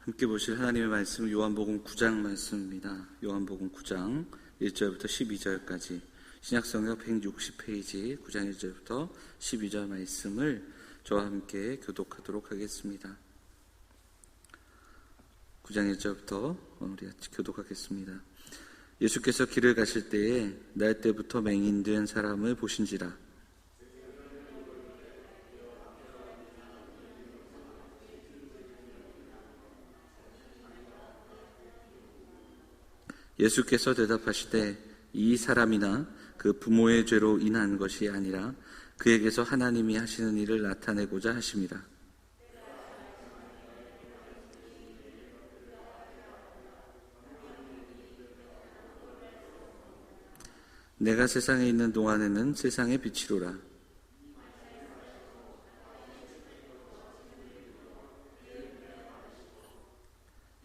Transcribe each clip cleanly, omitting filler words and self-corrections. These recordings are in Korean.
함께 보실 하나님의 말씀은 요한복음 9장 말씀입니다. 요한복음 9장 1절부터 12절까지 신약성경 160페이지 9장 1절부터 12절 말씀을 저와 함께 교독하도록 하겠습니다. 9장 1절부터 우리 같이 교독하겠습니다. 예수께서 길을 가실 때에 날 때부터 맹인된 사람을 보신지라. 예수께서 대답하시되 이 사람이나 그 부모의 죄로 인한 것이 아니라 그에게서 하나님이 하시는 일을 나타내고자 하심이라. 내가 세상에 있는 동안에는 세상의 빛이로라.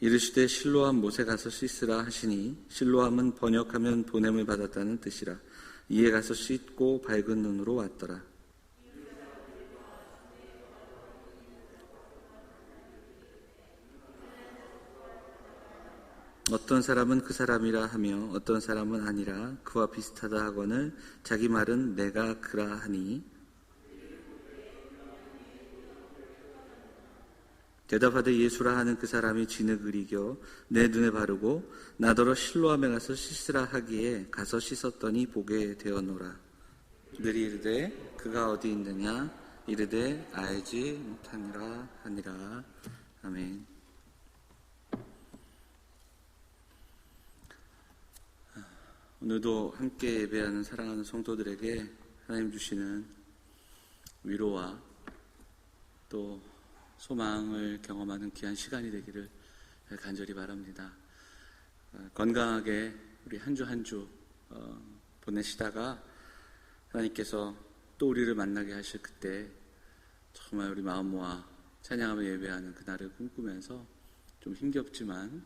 이르시되 실로암 못에 가서 씻으라 하시니 실로암은 번역하면 보냄을 받았다는 뜻이라. 이에 가서 씻고 밝은 눈으로 왔더라. 어떤 사람은 그 사람이라 하며 어떤 사람은 아니라 그와 비슷하다 하거늘 자기 말은 내가 그라 하니 대답하되 예수라 하는 그 사람이 진흙을 이겨 내 눈에 바르고 나더러 실로암에 가서 씻으라 하기에 가서 씻었더니 보게 되었노라. 그들이 이르되 그가 어디 있느냐 이르되 알지 못하니라 하니라. 아멘. 오늘도 함께 예배하는 사랑하는 성도들에게 하나님 주시는 위로와 또 소망을 경험하는 귀한 시간이 되기를 간절히 바랍니다. 건강하게 우리 한 주 한 주 보내시다가 하나님께서 또 우리를 만나게 하실 그때 정말 우리 마음 모아 찬양하며 예배하는 그날을 꿈꾸면서 좀 힘겹지만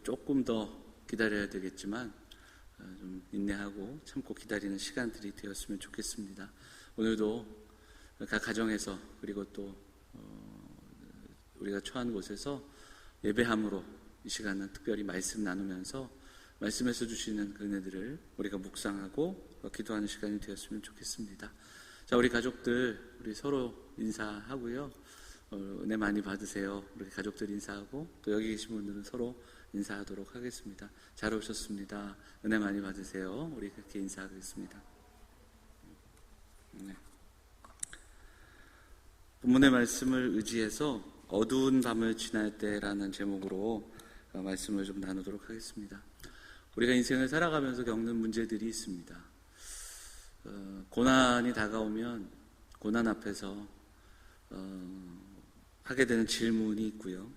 조금 더 기다려야 되겠지만 좀 인내하고 참고 기다리는 시간들이 되었으면 좋겠습니다. 오늘도 각 가정에서 그리고 또 우리가 처한 곳에서 예배함으로 이 시간은 특별히 말씀 나누면서 말씀에서 주시는 그 은혜들을 우리가 묵상하고 기도하는 시간이 되었으면 좋겠습니다. 자, 우리 가족들 우리 서로 인사하고요. 은혜 많이 받으세요. 우리 가족들 인사하고 또 여기 계신 분들은 서로 인사하도록 하겠습니다. 잘 오셨습니다. 은혜 많이 받으세요. 우리 그렇게 인사하겠습니다. 네. 본문의 말씀을 의지해서 어두운 밤을 지날 때라는 제목으로 말씀을 좀 나누도록 하겠습니다. 우리가 인생을 살아가면서 겪는 문제들이 있습니다. 고난이 다가오면 고난 앞에서 하게 되는 질문이 있고요.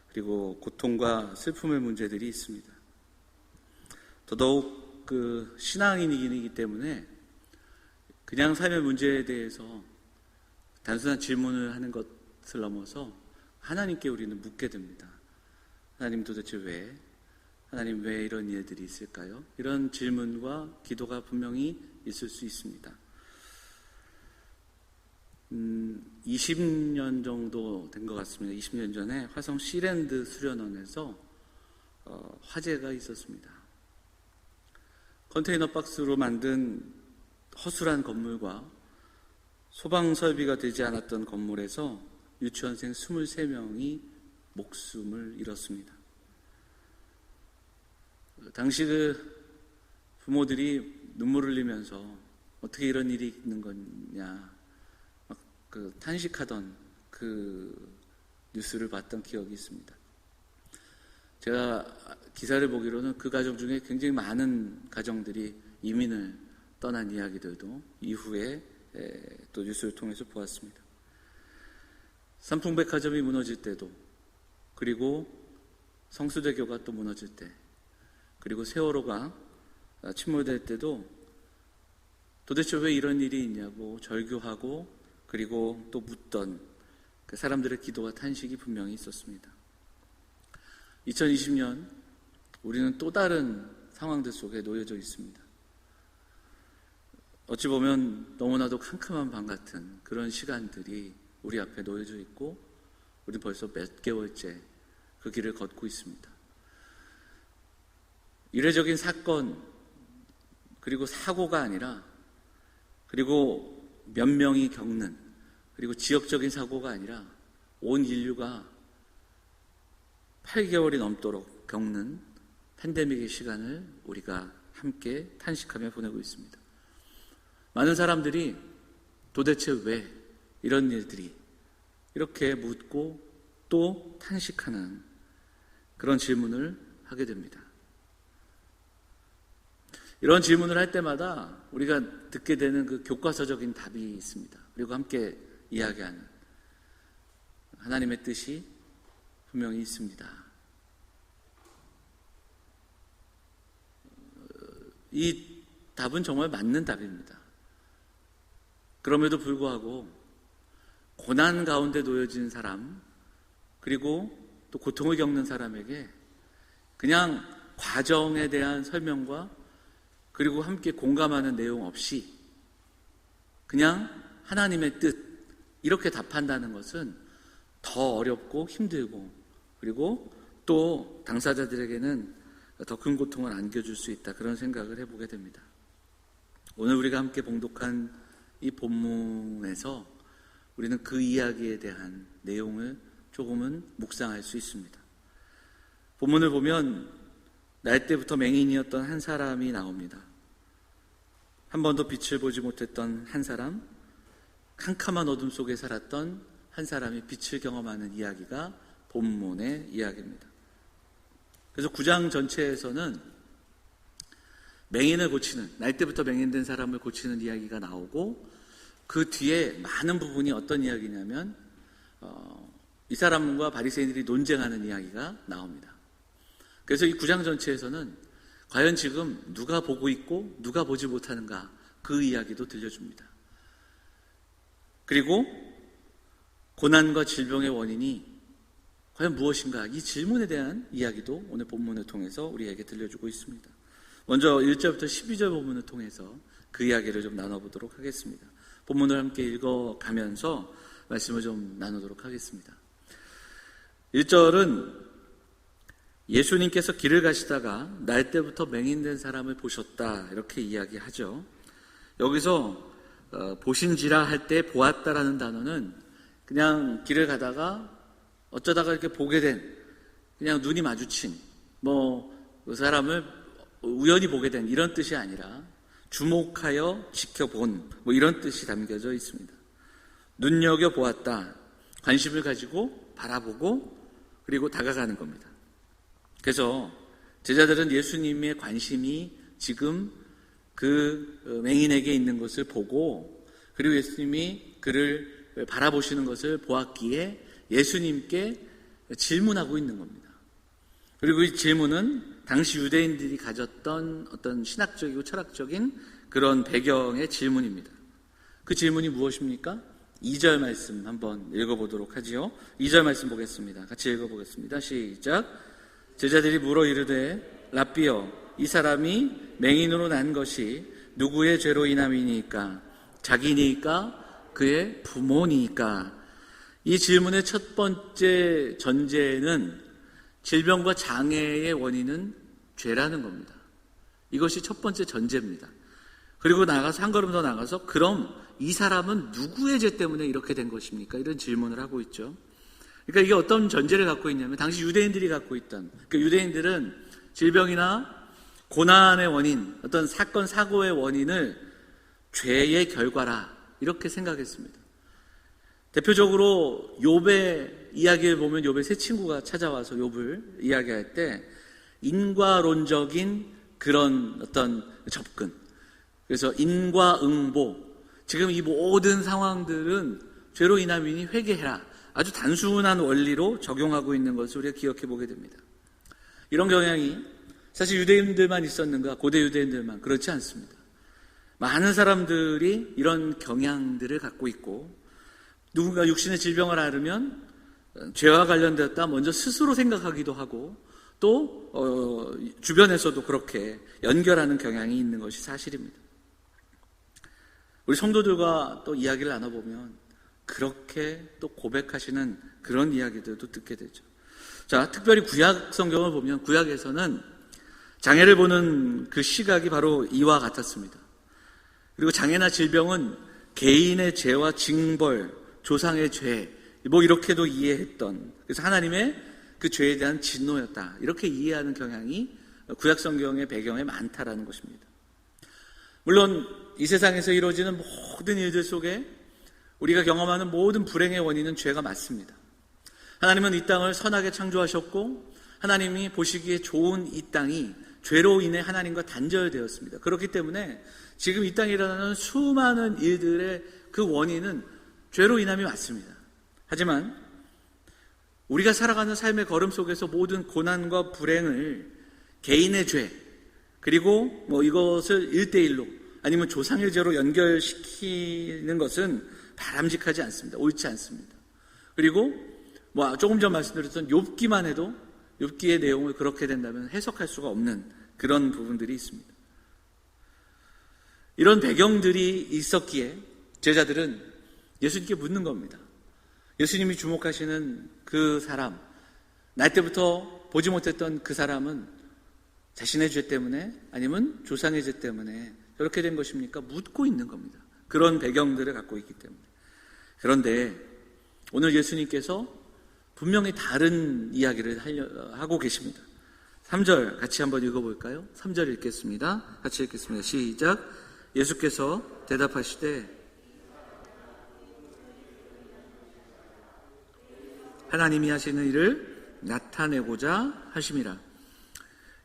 그리고 고통과 슬픔의 문제들이 있습니다. 더더욱 그 신앙인이기 때문에 그냥 삶의 문제에 대해서 단순한 질문을 하는 것을 넘어서 하나님께 우리는 묻게 됩니다. 하나님 도대체 왜? 하나님 왜 이런 일들이 있을까요? 이런 질문과 기도가 분명히 있을 수 있습니다. 20년 정도 된 것 같습니다. 20년 전에 화성 시랜드 수련원에서 화재가 있었습니다. 컨테이너 박스로 만든 허술한 건물과 소방 설비가 되지 않았던 건물에서 유치원생 23명이 목숨을 잃었습니다. 당시 그 부모들이 눈물을 흘리면서 어떻게 이런 일이 있는 거냐 막 그 탄식하던 그 뉴스를 봤던 기억이 있습니다. 제가 기사를 보기로는 그 가정 중에 굉장히 많은 가정들이 이민을 떠난 이야기들도 이후에 또 뉴스를 통해서 보았습니다. 삼풍백화점이 무너질 때도, 그리고 성수대교가 또 무너질 때, 그리고 세월호가 침몰될 때도 도대체 왜 이런 일이 있냐고 절규하고 그리고 또 묻던 그 사람들의 기도와 탄식이 분명히 있었습니다. 2020년 우리는 또 다른 상황들 속에 놓여져 있습니다. 어찌 보면 너무나도 캄캄한 밤 같은 그런 시간들이 우리 앞에 놓여져 있고 우리 벌써 몇 개월째 그 길을 걷고 있습니다. 이례적인 사건 그리고 사고가 아니라, 그리고 몇 명이 겪는, 그리고 지역적인 사고가 아니라 온 인류가 8개월이 넘도록 겪는 팬데믹의 시간을 우리가 함께 탄식하며 보내고 있습니다. 많은 사람들이 도대체 왜 이런 일들이 이렇게 묻고 또 탄식하는 그런 질문을 하게 됩니다. 이런 질문을 할 때마다 우리가 듣게 되는 그 교과서적인 답이 있습니다. 그리고 함께 이야기하는 하나님의 뜻이 분명히 있습니다. 이 답은 정말 맞는 답입니다. 그럼에도 불구하고 고난 가운데 놓여진 사람, 그리고 또 고통을 겪는 사람에게 그냥 과정에 대한 설명과 그리고 함께 공감하는 내용 없이 그냥 하나님의 뜻, 이렇게 답한다는 것은 더 어렵고 힘들고, 그리고 또 당사자들에게는 더 큰 고통을 안겨줄 수 있다, 그런 생각을 해보게 됩니다. 오늘 우리가 함께 봉독한 이 본문에서 우리는 그 이야기에 대한 내용을 조금은 묵상할 수 있습니다. 본문을 보면 날 때부터 맹인이었던 한 사람이 나옵니다. 한 번도 빛을 보지 못했던 한 사람, 캄캄한 어둠 속에 살았던 한 사람이 빛을 경험하는 이야기가 본문의 이야기입니다. 그래서 9장 전체에서는 맹인을 고치는, 날 때부터 맹인된 사람을 고치는 이야기가 나오고, 그 뒤에 많은 부분이 어떤 이야기냐면 이 사람과 바리새인들이 논쟁하는 이야기가 나옵니다. 그래서 이 9장 전체에서는 과연 지금 누가 보고 있고 누가 보지 못하는가, 그 이야기도 들려줍니다. 그리고 고난과 질병의 원인이 과연 무엇인가, 이 질문에 대한 이야기도 오늘 본문을 통해서 우리에게 들려주고 있습니다. 먼저 1절부터 12절 본문을 통해서 그 이야기를 좀 나눠보도록 하겠습니다. 본문을 함께 읽어가면서 말씀을 좀 나누도록 하겠습니다. 1절은 예수님께서 길을 가시다가 날 때부터 맹인된 사람을 보셨다, 이렇게 이야기하죠. 여기서 보신지라 할 때 보았다라는 단어는 그냥 길을 가다가 어쩌다가 이렇게 보게 된, 그냥 눈이 마주친, 그 사람을 우연히 보게 된, 이런 뜻이 아니라 주목하여 지켜본, 이런 뜻이 담겨져 있습니다. 눈여겨보았다, 관심을 가지고 바라보고 그리고 다가가는 겁니다. 그래서 제자들은 예수님의 관심이 지금 그 맹인에게 있는 것을 보고, 그리고 예수님이 그를 바라보시는 것을 보았기에 예수님께 질문하고 있는 겁니다. 그리고 이 질문은 당시 유대인들이 가졌던 어떤 신학적이고 철학적인 그런 배경의 질문입니다. 그 질문이 무엇입니까? 2절 말씀 한번 읽어보도록 하지요. 2절 말씀 보겠습니다. 같이 읽어보겠습니다. 시작. 제자들이 물어 이르되 랍비여, 이 사람이 맹인으로 난 것이 누구의 죄로 인함이니까? 자기니까? 그의 부모니까? 이 질문의 첫 번째 전제는 질병과 장애의 원인은 죄라는 겁니다. 이것이 첫 번째 전제입니다. 그리고 나가서 한 걸음 더 나가서, 그럼 이 사람은 누구의 죄 때문에 이렇게 된 것입니까? 이런 질문을 하고 있죠. 그러니까 이게 어떤 전제를 갖고 있냐면, 당시 유대인들이 갖고 있던, 그러니까 유대인들은 질병이나 고난의 원인, 어떤 사건 사고의 원인을 죄의 결과라, 이렇게 생각했습니다. 대표적으로 욥의 이야기를 보면 욥의 세 친구가 찾아와서 욥을 이야기할 때 인과론적인 그런 어떤 접근, 그래서 인과응보, 지금 이 모든 상황들은 죄로 인함이니 회개해라, 아주 단순한 원리로 적용하고 있는 것을 우리가 기억해 보게 됩니다. 이런 경향이 사실 유대인들만 있었는가? 고대 유대인들만? 그렇지 않습니다. 많은 사람들이 이런 경향들을 갖고 있고, 누군가 육신의 질병을 앓으면 죄와 관련되었다 먼저 스스로 생각하기도 하고, 또 주변에서도 그렇게 연결하는 경향이 있는 것이 사실입니다. 우리 성도들과 또 이야기를 나눠보면 그렇게 또 고백하시는 그런 이야기들도 듣게 되죠. 자, 특별히 구약 성경을 보면 구약에서는 장애를 보는 그 시각이 바로 이와 같았습니다. 그리고 장애나 질병은 개인의 죄와 징벌, 조상의 죄, 이렇게도 이해했던, 그래서 하나님의 그 죄에 대한 진노였다, 이렇게 이해하는 경향이 구약 성경의 배경에 많다라는 것입니다. 물론 이 세상에서 이루어지는 모든 일들 속에 우리가 경험하는 모든 불행의 원인은 죄가 맞습니다. 하나님은 이 땅을 선하게 창조하셨고 하나님이 보시기에 좋은 이 땅이 죄로 인해 하나님과 단절되었습니다. 그렇기 때문에 지금 이 땅에 일어나는 수많은 일들의 그 원인은 죄로 인함이 맞습니다. 하지만 우리가 살아가는 삶의 걸음 속에서 모든 고난과 불행을 개인의 죄, 그리고 이것을 1대1로 아니면 조상의 죄로 연결시키는 것은 바람직하지 않습니다. 옳지 않습니다. 그리고 조금 전 말씀드렸던 욥기만 해도 욥기의 내용을 그렇게 된다면 해석할 수가 없는 그런 부분들이 있습니다. 이런 배경들이 있었기에 제자들은 예수님께 묻는 겁니다. 예수님이 주목하시는 그 사람, 날 때부터 보지 못했던 그 사람은 자신의 죄 때문에 아니면 조상의 죄 때문에 저렇게 된 것입니까? 묻고 있는 겁니다. 그런 배경들을 갖고 있기 때문에. 그런데 오늘 예수님께서 분명히 다른 이야기를 하고 계십니다. 3절 같이 한번 읽어볼까요? 3절 읽겠습니다. 같이 읽겠습니다. 시작. 예수께서 대답하시되 하나님이 하시는 일을 나타내고자 하심이라.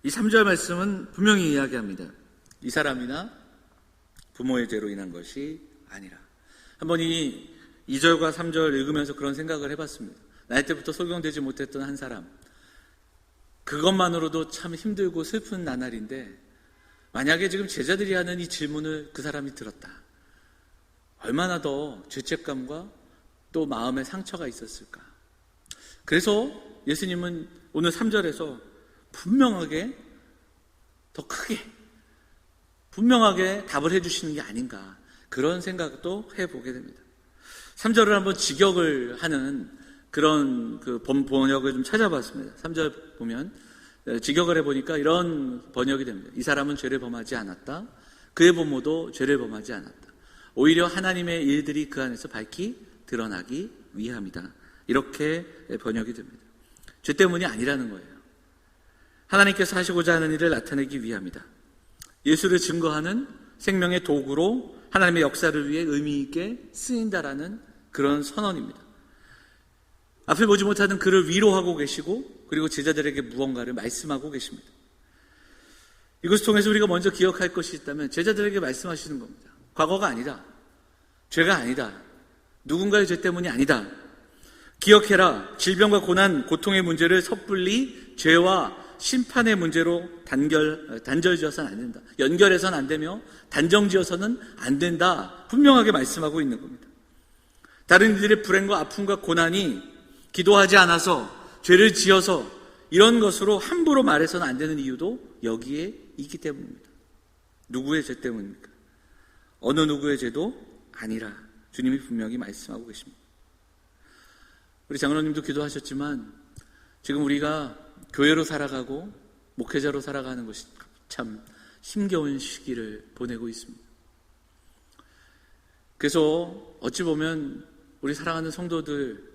이 3절 말씀은 분명히 이야기합니다. 이 사람이나 부모의 죄로 인한 것이 아니라. 한번 이 2절과 3절 읽으면서 그런 생각을 해봤습니다. 날 때부터 소경되지 못했던 한 사람, 그것만으로도 참 힘들고 슬픈 나날인데 만약에 지금 제자들이 하는 이 질문을 그 사람이 들었다, 얼마나 더 죄책감과 또 마음의 상처가 있었을까. 그래서 예수님은 오늘 3절에서 분명하게, 더 크게, 분명하게 답을 해주시는 게 아닌가, 그런 생각도 해보게 됩니다. 3절을 한번 직역을 하는 그런 그 번역을 좀 찾아봤습니다. 3절 보면 직역을 해보니까 이런 번역이 됩니다. 이 사람은 죄를 범하지 않았다. 그의 부모도 죄를 범하지 않았다. 오히려 하나님의 일들이 그 안에서 밝히 드러나기 위함이다. 이렇게 번역이 됩니다. 죄 때문이 아니라는 거예요. 하나님께서 하시고자 하는 일을 나타내기 위함이다. 예수를 증거하는 생명의 도구로 하나님의 역사를 위해 의미 있게 쓰인다라는 그런 선언입니다. 앞을 보지 못하는 그를 위로하고 계시고 그리고 제자들에게 무언가를 말씀하고 계십니다. 이것을 통해서 우리가 먼저 기억할 것이 있다면 제자들에게 말씀하시는 겁니다. 과거가 아니다. 죄가 아니다. 누군가의 죄 때문이 아니다. 기억해라. 질병과 고난, 고통의 문제를 섣불리 죄와 심판의 문제로 단절지어서는 안 된다. 연결해서는 안 되며 단정지어서는 안 된다. 분명하게 말씀하고 있는 겁니다. 다른 이들의 불행과 아픔과 고난이 기도하지 않아서 죄를 지어서 이런 것으로 함부로 말해서는 안 되는 이유도 여기에 있기 때문입니다. 누구의 죄 때문입니까? 어느 누구의 죄도 아니라 주님이 분명히 말씀하고 계십니다. 우리 장로님도 기도하셨지만 지금 우리가 교회로 살아가고 목회자로 살아가는 것이 참 힘겨운 시기를 보내고 있습니다. 그래서 어찌 보면 우리 사랑하는 성도들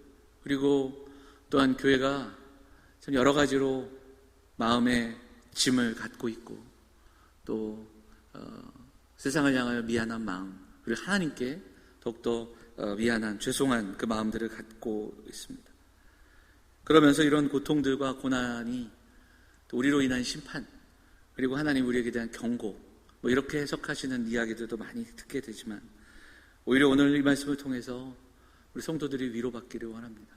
그리고 또한 교회가 참 여러 가지로 마음의 짐을 갖고 있고 또 세상을 향하여 미안한 마음 그리고 하나님께 더욱더 미안한 죄송한 그 마음들을 갖고 있습니다. 그러면서 이런 고통들과 고난이 또 우리로 인한 심판 그리고 하나님 우리에게 대한 경고 이렇게 해석하시는 이야기들도 많이 듣게 되지만 오히려 오늘 이 말씀을 통해서 우리 성도들이 위로받기를 원합니다.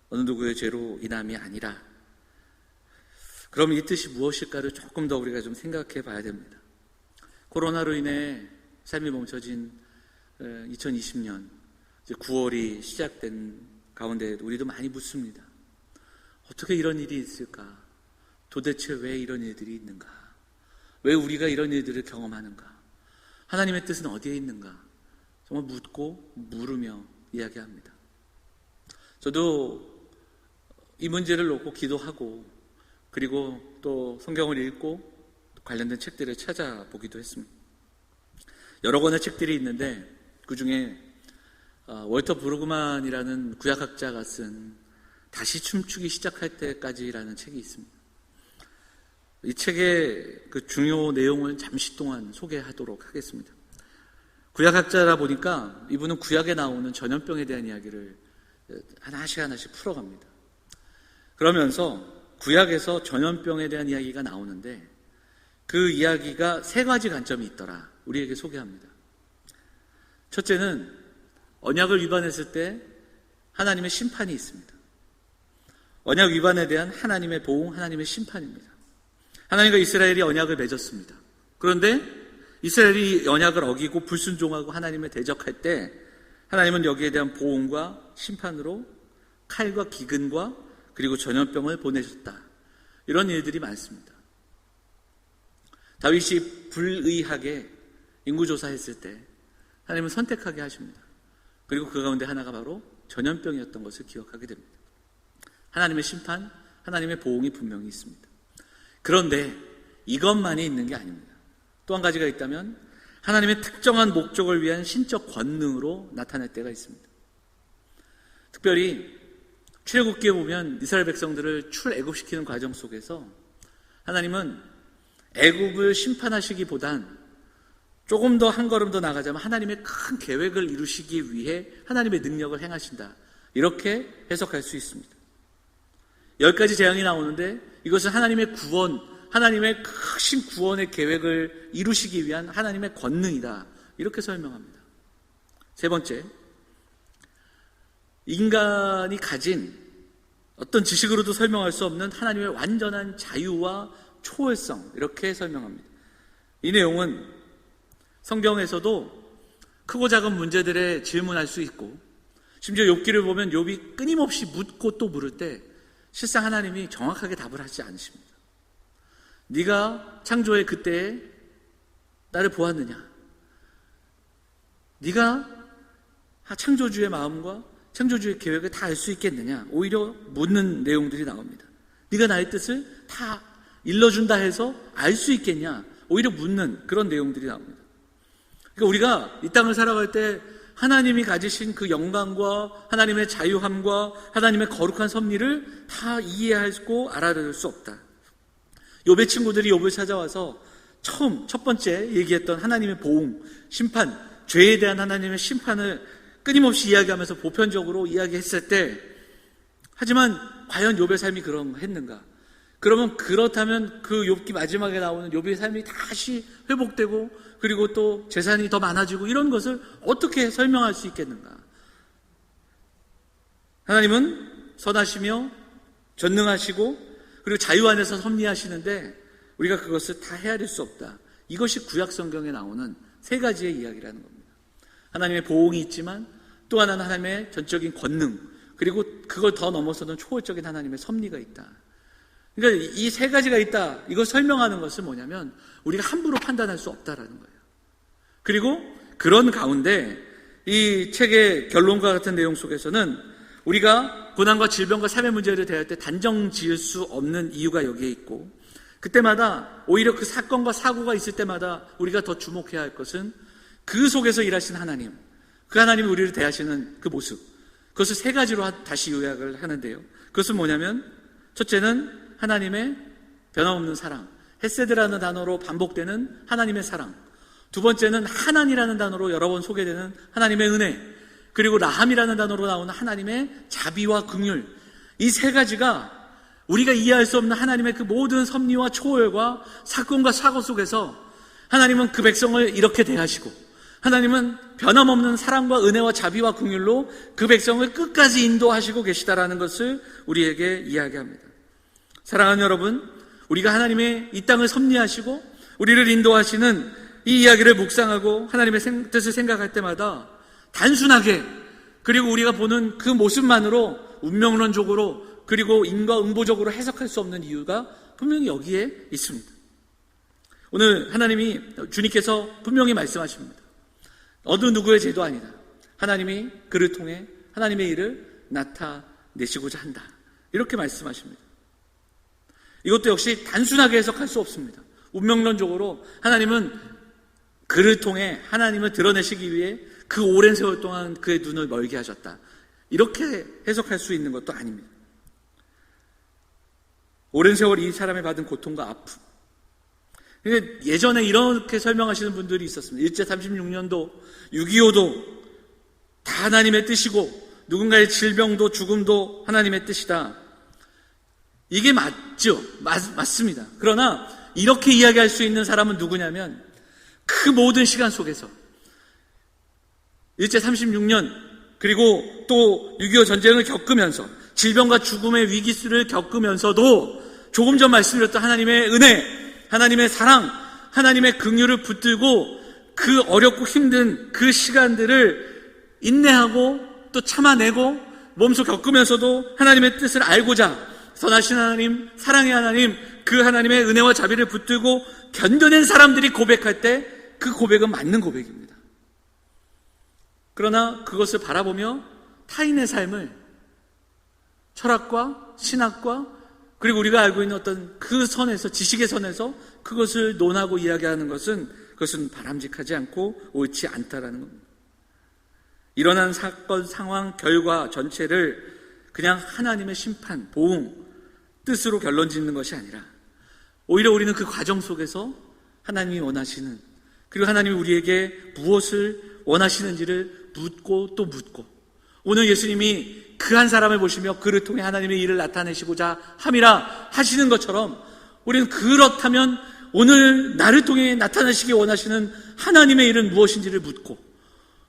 어느 누구의 죄로 인함이 아니라. 그럼 이 뜻이 무엇일까를 조금 더 우리가 좀 생각해 봐야 됩니다. 코로나로 인해 삶이 멈춰진 2020년 이제 9월이 시작된 가운데 우리도 많이 묻습니다. 어떻게 이런 일이 있을까? 도대체 왜 이런 일들이 있는가? 왜 우리가 이런 일들을 경험하는가? 하나님의 뜻은 어디에 있는가? 정말 묻고 물으며 이야기합니다. 저도 이 문제를 놓고 기도하고 그리고 또 성경을 읽고 관련된 책들을 찾아보기도 했습니다. 여러 권의 책들이 있는데 그 중에 월터 브루그만이라는 구약학자가 쓴 다시 춤추기 시작할 때까지라는 책이 있습니다. 이 책의 그 중요 내용을 잠시 동안 소개하도록 하겠습니다. 구약학자라 보니까 이분은 구약에 나오는 전염병에 대한 이야기를 하나씩 풀어갑니다. 그러면서 구약에서 전염병에 대한 이야기가 나오는데 그 이야기가 세 가지 관점이 있더라 우리에게 소개합니다. 첫째는 언약을 위반했을 때 하나님의 심판이 있습니다. 언약 위반에 대한 하나님의 보응, 하나님의 심판입니다. 하나님과 이스라엘이 언약을 맺었습니다. 그런데 이스라엘이 언약을 어기고 불순종하고 하나님을 대적할 때 하나님은 여기에 대한 보응과 심판으로 칼과 기근과 그리고 전염병을 보내셨다. 이런 일들이 많습니다. 다윗이 불의하게 인구조사했을 때 하나님은 선택하게 하십니다. 그리고 그 가운데 하나가 바로 전염병이었던 것을 기억하게 됩니다. 하나님의 심판, 하나님의 보응이 분명히 있습니다. 그런데 이것만이 있는 게 아닙니다. 또 한 가지가 있다면 하나님의 특정한 목적을 위한 신적 권능으로 나타날 때가 있습니다. 특별히 출애굽기에 보면 이스라엘 백성들을 출애굽시키는 과정 속에서 하나님은 애굽을 심판하시기보단 조금 더 한 걸음 더 나가자면 하나님의 큰 계획을 이루시기 위해 하나님의 능력을 행하신다. 이렇게 해석할 수 있습니다. 10가지 재앙이 나오는데 이것은 하나님의 구원, 하나님의 크신 구원의 계획을 이루시기 위한 하나님의 권능이다. 이렇게 설명합니다. 세 번째, 인간이 가진 어떤 지식으로도 설명할 수 없는 하나님의 완전한 자유와 초월성, 이렇게 설명합니다. 이 내용은 성경에서도 크고 작은 문제들에 질문할 수 있고 심지어 욥기를 보면 욥이 끊임없이 묻고 또 물을 때 실상 하나님이 정확하게 답을 하지 않으십니다. 네가 창조의 그때에 나를 보았느냐? 네가 창조주의 마음과 창조주의 계획을 다 알 수 있겠느냐? 오히려 묻는 내용들이 나옵니다. 네가 나의 뜻을 다 일러준다 해서 알 수 있겠냐? 오히려 묻는 그런 내용들이 나옵니다. 그러니까 우리가 이 땅을 살아갈 때 하나님이 가지신 그 영광과 하나님의 자유함과 하나님의 거룩한 섭리를 다 이해하고 알아낼 수 없다. 욥의 친구들이 욥을 찾아와서 첫 번째 얘기했던 하나님의 보응, 심판, 죄에 대한 하나님의 심판을 끊임없이 이야기하면서 보편적으로 이야기했을 때 하지만 과연 욥의 삶이 그런했는가? 그러면 그렇다면 그 욥기 마지막에 나오는 욥의 삶이 다시 회복되고 그리고 또 재산이 더 많아지고 이런 것을 어떻게 설명할 수 있겠는가? 하나님은 선하시며 전능하시고 그리고 자유 안에서 섭리하시는데 우리가 그것을 다 헤아릴 수 없다. 이것이 구약 성경에 나오는 세 가지의 이야기라는 겁니다. 하나님의 보응이 있지만 또 하나는 하나님의 전적인 권능 그리고 그걸 더 넘어서는 초월적인 하나님의 섭리가 있다. 그러니까 이 세 가지가 있다. 이걸 설명하는 것은 뭐냐면 우리가 함부로 판단할 수 없다라는 거예요. 그리고 그런 가운데 이 책의 결론과 같은 내용 속에서는 우리가 고난과 질병과 삶의 문제를 대할 때 단정 지을 수 없는 이유가 여기에 있고 그때마다 오히려 그 사건과 사고가 있을 때마다 우리가 더 주목해야 할 것은 그 속에서 일하신 하나님, 그 하나님이 우리를 대하시는 그 모습, 그것을 세 가지로 다시 요약을 하는데요. 그것은 뭐냐면 첫째는 하나님의 변함없는 사랑, 헤세드라는 단어로 반복되는 하나님의 사랑. 두 번째는 하나니라는 단어로 여러 번 소개되는 하나님의 은혜, 그리고 라함이라는 단어로 나오는 하나님의 자비와 긍휼. 이 세 가지가 우리가 이해할 수 없는 하나님의 그 모든 섭리와 초월과 사건과 사고 속에서 하나님은 그 백성을 이렇게 대하시고 하나님은 변함없는 사랑과 은혜와 자비와 긍휼로 그 백성을 끝까지 인도하시고 계시다라는 것을 우리에게 이야기합니다. 사랑하는 여러분, 우리가 하나님의 이 땅을 섭리하시고 우리를 인도하시는 이 이야기를 묵상하고 하나님의 뜻을 생각할 때마다 단순하게 그리고 우리가 보는 그 모습만으로 운명론적으로 그리고 인과응보적으로 해석할 수 없는 이유가 분명히 여기에 있습니다. 오늘 하나님이 주님께서 분명히 말씀하십니다. 어느 누구의 죄도 아니다. 하나님이 그를 통해 하나님의 일을 나타내시고자 한다. 이렇게 말씀하십니다. 이것도 역시 단순하게 해석할 수 없습니다. 운명론적으로 하나님은 그를 통해 하나님을 드러내시기 위해 그 오랜 세월 동안 그의 눈을 멀게 하셨다. 이렇게 해석할 수 있는 것도 아닙니다. 오랜 세월 이 사람이 받은 고통과 아픔. 예전에 이렇게 설명하시는 분들이 있었습니다. 일제 36년도, 6.25도 다 하나님의 뜻이고 누군가의 질병도 죽음도 하나님의 뜻이다. 이게 맞죠. 맞습니다. 그러나 이렇게 이야기할 수 있는 사람은 누구냐면 그 모든 시간 속에서 일제 36년 그리고 또 6.25 전쟁을 겪으면서 질병과 죽음의 위기수를 겪으면서도 조금 전 말씀드렸던 하나님의 은혜, 하나님의 사랑, 하나님의 긍휼을 붙들고 그 어렵고 힘든 그 시간들을 인내하고 또 참아내고 몸소 겪으면서도 하나님의 뜻을 알고자 선하신 하나님, 사랑의 하나님, 그 하나님의 은혜와 자비를 붙들고 견뎌낸 사람들이 고백할 때 그 고백은 맞는 고백입니다. 그러나 그것을 바라보며 타인의 삶을 철학과 신학과 그리고 우리가 알고 있는 어떤 그 선에서, 지식의 선에서 그것을 논하고 이야기하는 것은 그것은 바람직하지 않고 옳지 않다라는 겁니다. 일어난 사건, 상황, 결과 전체를 그냥 하나님의 심판, 보응, 뜻으로 결론 짓는 것이 아니라 오히려 우리는 그 과정 속에서 하나님이 원하시는, 그리고 하나님이 우리에게 무엇을 원하시는지를 묻고 또 묻고, 오늘 예수님이 그 한 사람을 보시며 그를 통해 하나님의 일을 나타내시고자 함이라 하시는 것처럼 우리는 그렇다면 오늘 나를 통해 나타내시기 원하시는 하나님의 일은 무엇인지를 묻고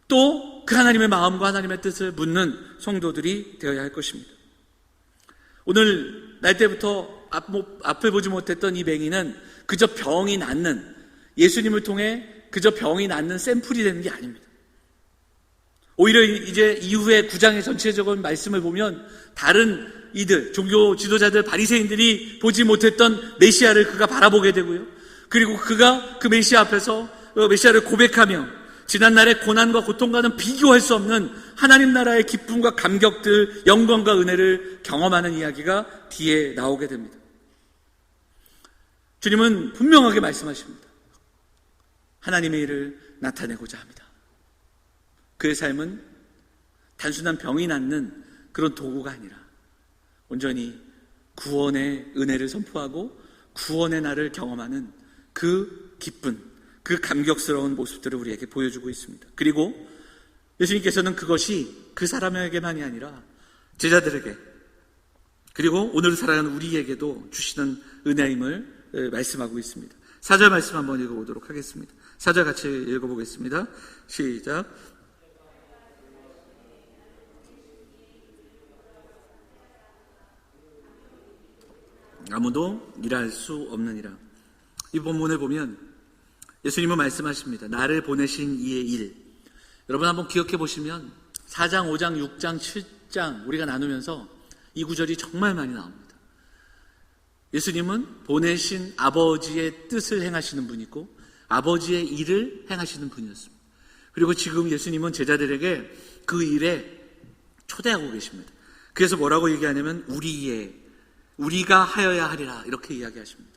또 그 하나님의 마음과 하나님의 뜻을 묻는 성도들이 되어야 할 것입니다. 오늘 날 때부터 앞을 보지 못했던 이 맹인은 그저 병이 낫는, 예수님을 통해 그저 병이 낫는 샘플이 되는 게 아닙니다. 오히려 이제 이후에 9장의 전체적인 말씀을 보면 다른 이들, 종교 지도자들, 바리새인들이 보지 못했던 메시아를 그가 바라보게 되고요. 그리고 그가 그 메시아 앞에서 메시아를 고백하며 지난날의 고난과 고통과는 비교할 수 없는 하나님 나라의 기쁨과 감격들, 영광과 은혜를 경험하는 이야기가 뒤에 나오게 됩니다. 주님은 분명하게 말씀하십니다. 하나님의 일을 나타내고자 합니다. 그의 삶은 단순한 병이 낫는 그런 도구가 아니라 온전히 구원의 은혜를 선포하고 구원의 날을 경험하는 그 기쁜, 그 감격스러운 모습들을 우리에게 보여주고 있습니다. 그리고 예수님께서는 그것이 그 사람에게만이 아니라 제자들에게, 그리고 오늘 살아가는 우리에게도 주시는 은혜임을 말씀하고 있습니다. 4절 말씀 한번 읽어보도록 하겠습니다. 4절 같이 읽어보겠습니다. 시작. 아무도 일할 수 없느니라. 이 본문을 보면 예수님은 말씀하십니다. 나를 보내신 이의 일. 여러분 한번 기억해 보시면 4장, 5장, 6장, 7장 우리가 나누면서 이 구절이 정말 많이 나옵니다. 예수님은 보내신 아버지의 뜻을 행하시는 분이고 아버지의 일을 행하시는 분이었습니다. 그리고 지금 예수님은 제자들에게 그 일에 초대하고 계십니다. 그래서 뭐라고 얘기하냐면 우리가 하여야 하리라 이렇게 이야기하십니다.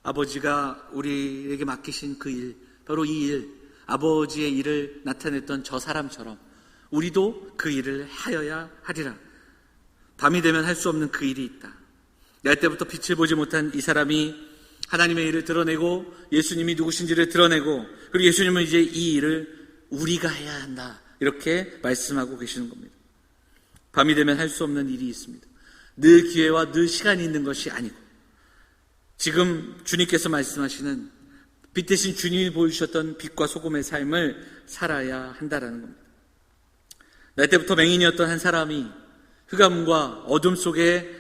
아버지가 우리에게 맡기신 그 일, 바로 이 일, 아버지의 일을 나타냈던 저 사람처럼 우리도 그 일을 하여야 하리라. 밤이 되면 할 수 없는 그 일이 있다. 날 때부터 빛을 보지 못한 이 사람이 하나님의 일을 드러내고 예수님이 누구신지를 드러내고, 그리고 예수님은 이제 이 일을 우리가 해야 한다 이렇게 말씀하고 계시는 겁니다. 밤이 되면 할 수 없는 일이 있습니다. 늘 기회와 늘 시간이 있는 것이 아니고 지금 주님께서 말씀하시는 빛 대신 주님이 보여주셨던 빛과 소금의 삶을 살아야 한다라는 겁니다. 날 때부터 맹인이었던 한 사람이, 흑암과 어둠 속에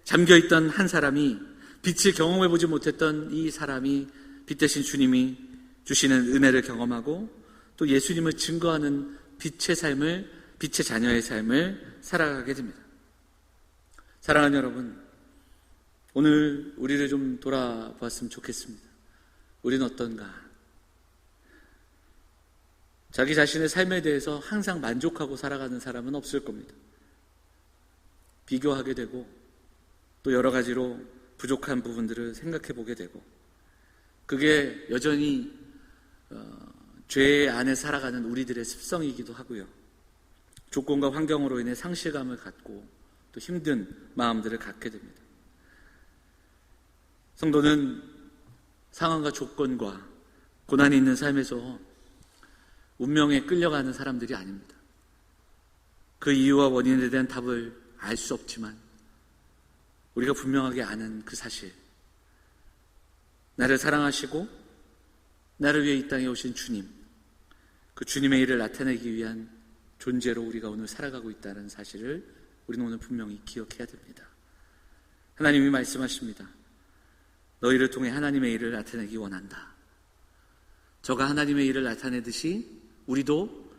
잠겨있던 한 사람이, 빛을 경험해보지 못했던 이 사람이 빛 대신 주님이 주시는 은혜를 경험하고 또 예수님을 증거하는 빛의 삶을, 빛의 자녀의 삶을 살아가게 됩니다. 사랑하는 여러분, 오늘 우리를 좀 돌아봤으면 좋겠습니다. 우리는 어떤가? 자기 자신의 삶에 대해서 항상 만족하고 살아가는 사람은 없을 겁니다. 비교하게 되고 또 여러 가지로 부족한 부분들을 생각해 보게 되고, 그게 여전히 죄 안에 살아가는 우리들의 습성이기도 하고요. 조건과 환경으로 인해 상실감을 갖고 또 힘든 마음들을 갖게 됩니다. 성도는 상황과 조건과 고난이 있는 삶에서 운명에 끌려가는 사람들이 아닙니다. 그 이유와 원인에 대한 답을 알 수 없지만 우리가 분명하게 아는 그 사실, 나를 사랑하시고 나를 위해 이 땅에 오신 주님, 그 주님의 일을 나타내기 위한 존재로 우리가 오늘 살아가고 있다는 사실을 우리는 오늘 분명히 기억해야 됩니다. 하나님이 말씀하십니다. 너희를 통해 하나님의 일을 나타내기 원한다. 저가 하나님의 일을 나타내듯이 우리도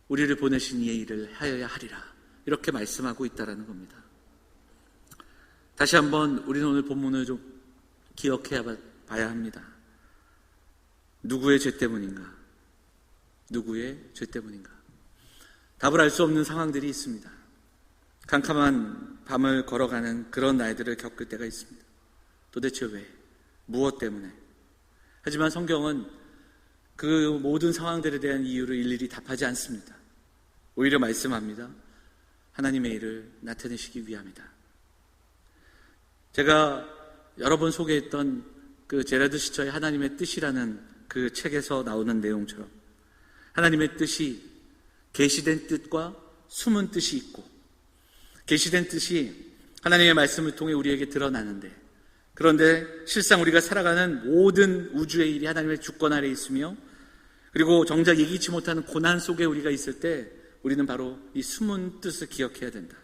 우리를 보내신 이의 일을 하여야 하리라. 이렇게 말씀하고 있다는 겁니다. 다시 한번 우리는 오늘 본문을 좀 기억해 봐야 합니다. 누구의 죄 때문인가? 누구의 죄 때문인가? 답을 알 수 없는 상황들이 있습니다. 캄캄한 밤을 걸어가는 그런 날들을 겪을 때가 있습니다. 도대체 왜? 무엇 때문에? 하지만 성경은 그 모든 상황들에 대한 이유를 일일이 답하지 않습니다. 오히려 말씀합니다. 하나님의 일을 나타내시기 위함이다. 제가 여러 번 소개했던 그 제라드 시처의 하나님의 뜻이라는 그 책에서 나오는 내용처럼 하나님의 뜻이 계시된 뜻과 숨은 뜻이 있고, 계시된 뜻이 하나님의 말씀을 통해 우리에게 드러나는데, 그런데 실상 우리가 살아가는 모든 우주의 일이 하나님의 주권 아래에 있으며, 그리고 정작 예기치 못하는 고난 속에 우리가 있을 때 우리는 바로 이 숨은 뜻을 기억해야 된다.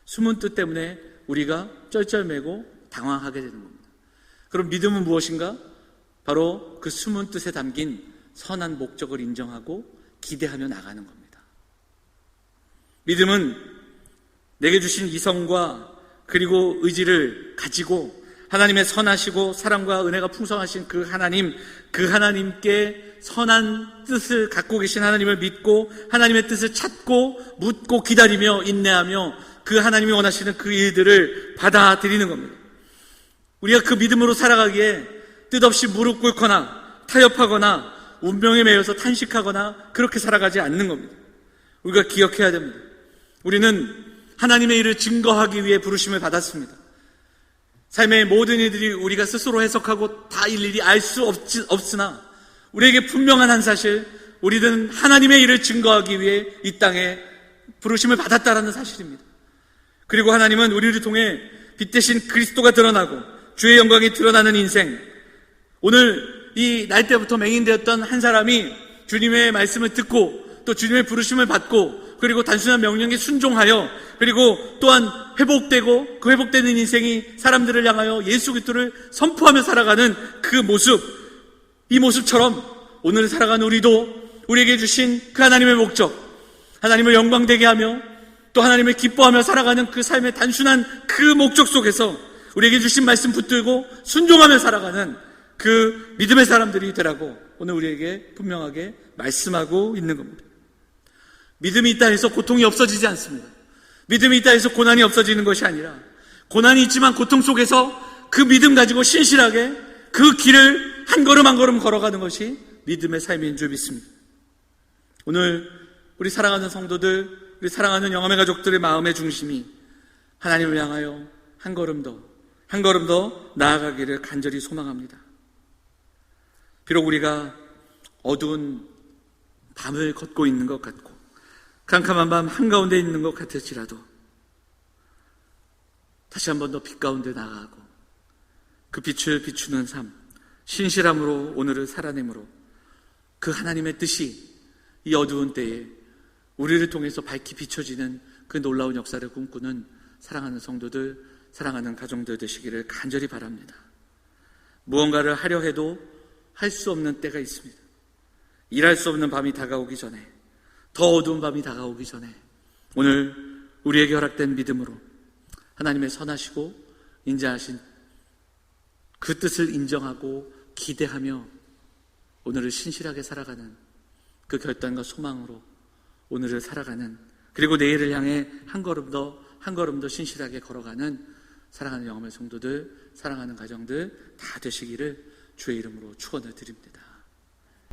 숨은 뜻 때문에 우리가 쩔쩔매고 당황하게 되는 겁니다. 그럼 믿음은 무엇인가? 바로 그 숨은 뜻에 담긴 선한 목적을 인정하고 기대하며 나가는 겁니다. 믿음은 내게 주신 이성과 그리고 의지를 가지고 하나님의 선하시고 사랑과 은혜가 풍성하신 그 하나님께 선한 뜻을 갖고 계신 하나님을 믿고 하나님의 뜻을 찾고 묻고 기다리며 인내하며 그 하나님이 원하시는 그 일들을 받아들이는 겁니다. 우리가 그 믿음으로 살아가기에 뜻없이 무릎 꿇거나 타협하거나 운명에 매여서 탄식하거나 그렇게 살아가지 않는 겁니다. 우리가 기억해야 됩니다. 우리는 하나님의 일을 증거하기 위해 부르심을 받았습니다. 삶의 모든 일들이 우리가 스스로 해석하고 다 일일이 알 수 없으나 우리에게 분명한 한 사실, 우리는 하나님의 일을 증거하기 위해 이 땅에 부르심을 받았다라는 사실입니다. 그리고 하나님은 우리를 통해 빛 대신 그리스도가 드러나고 주의 영광이 드러나는 인생, 오늘 이 날 때부터 맹인되었던 한 사람이 주님의 말씀을 듣고 또 주님의 부르심을 받고 그리고 단순한 명령에 순종하여 그리고 또한 회복되고 그 회복되는 인생이 사람들을 향하여 예수 그리스도를 선포하며 살아가는 그 모습, 이 모습처럼 오늘 살아가는 우리도 우리에게 주신 그 하나님의 목적, 하나님을 영광되게 하며 또 하나님을 기뻐하며 살아가는 그 삶의 단순한 그 목적 속에서 우리에게 주신 말씀 붙들고 순종하며 살아가는 그 믿음의 사람들이 되라고 오늘 우리에게 분명하게 말씀하고 있는 겁니다. 믿음이 있다 해서 고통이 없어지지 않습니다. 믿음이 있다 해서 고난이 없어지는 것이 아니라 고난이 있지만 고통 속에서 그 믿음 가지고 신실하게 그 길을 한 걸음 한 걸음 걸어가는 것이 믿음의 삶인 줄 믿습니다. 오늘 우리 사랑하는 성도들, 우리 사랑하는 영암의 가족들의 마음의 중심이 하나님을 향하여 한 걸음 더 나아가기를 간절히 소망합니다. 비록 우리가 어두운 밤을 걷고 있는 것 같고 캄캄한 밤 한가운데 있는 것 같을지라도 다시 한 번 더 빛 가운데 나아가고 그 빛을 비추는 삶, 신실함으로 오늘을 살아내므로 그 하나님의 뜻이 이 어두운 때에 우리를 통해서 밝히 비춰지는 그 놀라운 역사를 꿈꾸는 사랑하는 성도들, 사랑하는 가정들 되시기를 간절히 바랍니다. 무언가를 하려 해도 할 수 없는 때가 있습니다. 일할 수 없는 밤이 다가오기 전에, 더 어두운 밤이 다가오기 전에 오늘 우리에게 허락된 믿음으로 하나님의 선하시고 인자하신 그 뜻을 인정하고 기대하며 오늘을 신실하게 살아가는 그 결단과 소망으로 오늘을 살아가는, 그리고 내일을 향해 한 걸음 더 신실하게 걸어가는 사랑하는 영험의 성도들, 사랑하는 가정들 다 되시기를 주의 이름으로 축원을 드립니다.